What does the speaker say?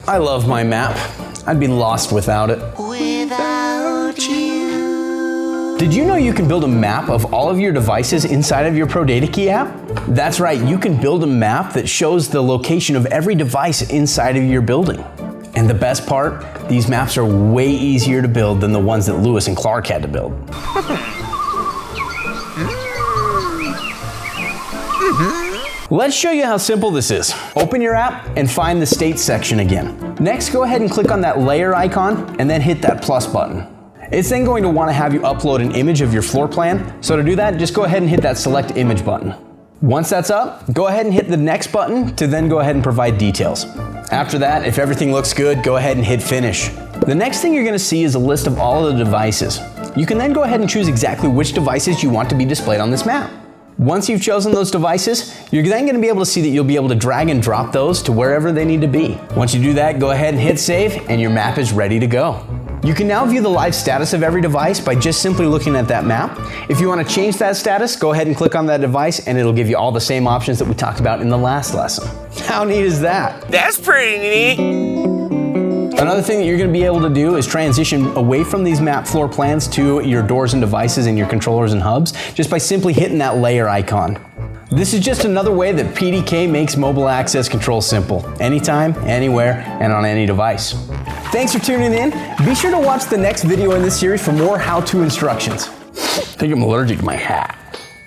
I love my map. I'd be lost without it. Without you. Did you know you can build a map of all of your devices inside of your Prodatakey app? That's right, you can build a map that shows the location of every device inside of your building. And the best part, these maps are way easier to build than the ones that Lewis and Clark had to build. Let's show you how simple this is. Open your app and find the state section again. Next, go ahead and click on that layer icon and then hit that plus button. It's then going to want to have you upload an image of your floor plan. So to do that, just go ahead and hit that select image button. Once that's up, go ahead and hit the next button to then go ahead and provide details. After that, if everything looks good, go ahead and hit finish. The next thing you're going to see is a list of all of the devices. You can then go ahead and choose exactly which devices you want to be displayed on this map. Once you've chosen those devices, you're then going to be able to see that you'll be able to drag and drop those to wherever they need to be. Once you do that, go ahead and hit save and your map is ready to go. You can now view the live status of every device by just simply looking at that map. If you want to change that status, go ahead and click on that device and it'll give you all the same options that we talked about in the last lesson. How neat is that? That's pretty neat. Another thing that you're going to be able to do is transition away from these map floor plans to your doors and devices and your controllers and hubs just by simply hitting that layer icon. This is just another way that PDK makes mobile access control simple, anytime, anywhere, and on any device. Thanks for tuning in. Be sure to watch the next video in this series for more how-to instructions. I think I'm allergic to my hat.